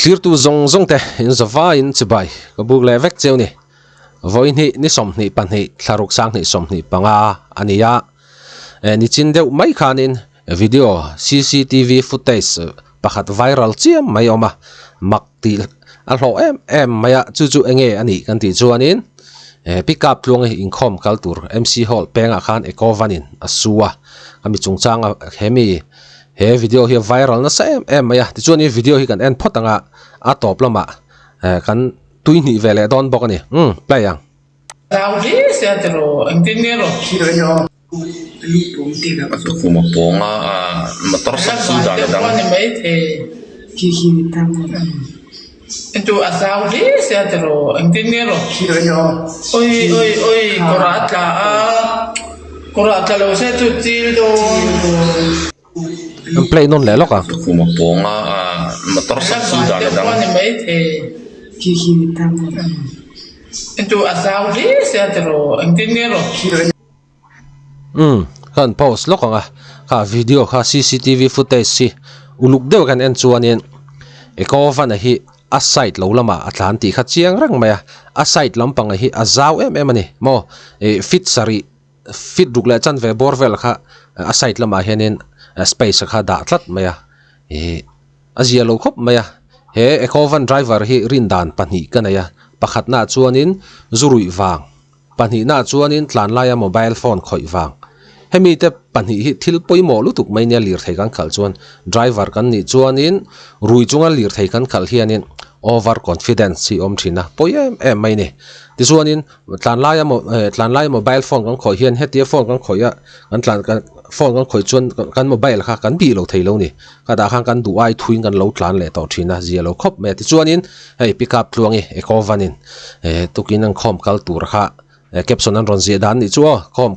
clear tu zong zong te in zava in chibai ka buk le vek cheu ni voi ni som ni pan ni tharuk sang ni som ni panga ania ni chin deuh mai khanin video CCTV footage pakhat viral chiam mai oma makti a hlo em maya chu enge ani kan ti chuanin pick up tlung in khom kaltur MC hall penga khan ekovanin asua kami chungchanga hemi he video hi viral na sa em maya ti chuan video hi kan en photanga a top lama kan tuini vele don bokani play yang Saudi setro ingeniero Kiranya lupa tidak masuk Kuma ponga motor saksi dalam ni mai the kiki tamu itu Saudi setro ingeniero kiranya oi korata lo setu tildo play non le loka Kuma ponga motor saksi dalam ni mai the kiki tamu itu Saudi setro ingeniero kan post lokanga ka video ka CCTV footage si uluk deu kan en chuanin ekovan hi a site lo lama atlanti kha chiang rang maya a site lampang hi a zaw em ani mo fit sari fit dukla chan ve borvel kha a site lama henin space kha da tlat maya azia lo khop maya he ekovan driver hi rindan pani kanaya pakhat na chuanin zurui wang pani na chuanin tlan laia mobile phone khoi wang hemi te pani hi thil poimo lutuk mai nia lir thei kan khal chuan driver kan ni chuanin rui chunga lir thei kan khal hianin over confidence si om thina poem mai ni ti chuanin tlan laia mobile phone kan khoi hian hetia phone kan khoia kan tlan kan phone kan khoi chuan kan mobile kha kan bi lo thei lo ni ka da khang kan du ai thuin kan lo tlan le to thina zia lo khop me ti chuanin hei pick up tluangi ekovanin tukin ang khom kal tur kha caption an ron zia dan ni chuo khom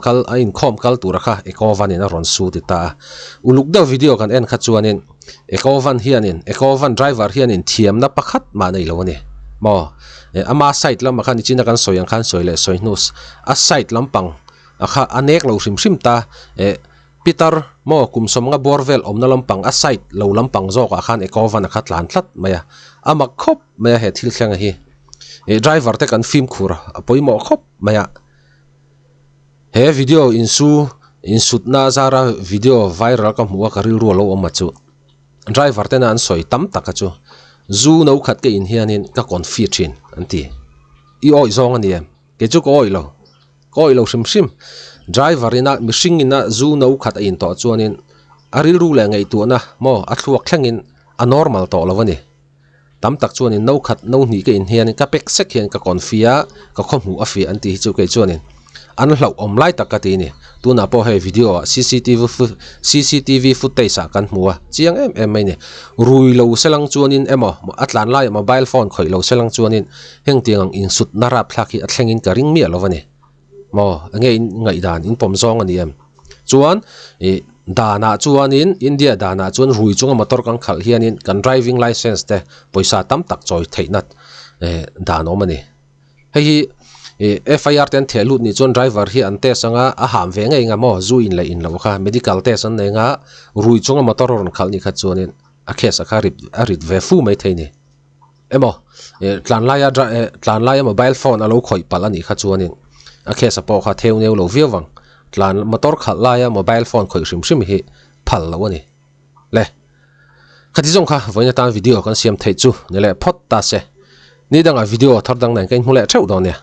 kal tur kha ekovanin a ron su ti ta uluk da video kan en kha chuanin ekovan driver hianin thiam na pakhat ma nei lo ni mo ama site lam khan china kan soyang khan soile soinus a site lampang akha anek lo sim ta Peter mo kumsom nga borvel omna lampang a site lo lampang zo ka khan ekovan a khatlan thlat maya ama khop maya he thil thlang hi driver te kan film khur apoi mo khop maya he video insut na zara video viral ka muwa ka ril lo oma chu driver te na an soi tam taka chu zu no khat ke in hianin ka confidin anti I oi zong ani em ke chu ko oi lo sim driver ina mishing ina zu no khat in to chuanin aril ru le ngai tu na mo a thluak thlangin a normal to lawani tam tak chuanin no khat no ni ke in hian ka pek sek hian ka confia ka khomu afi anti chu ke chuanin an hlau omlai takati ni tuna po he video CCTV footage sa kan hmuwa chiang em mai ni rui lo selang chuanin emo atlan lai mobile phone khoi lo selang chuanin heng tiang in sut nara phlaki athlengin ka ring mi lovani mo ngai dan in pom zong ani em chuan dana chuanin India dana chuan rui chunga motor kan khal hianin kan driving license te poisa tam tak choi theinat dan omani hei FIR ten thelut ni chon driver hi ante sanga a ham ve ngai nga mo zu in la in lo kha medical test an nei nga rui chunga motor ron khal ni kha chuanin a khesa kha rit ve fu mai theini emo tlan laia mobile phone alo khoi palani kha chuanin a khesa po kha theu neu lo viawang tlan motor khal laia mobile phone khoi sim hi phal lo ani le khati jong kha voina tan video kan siam thei chu ne le phot ta se ni danga video thar dang nan kai hmule theu do ne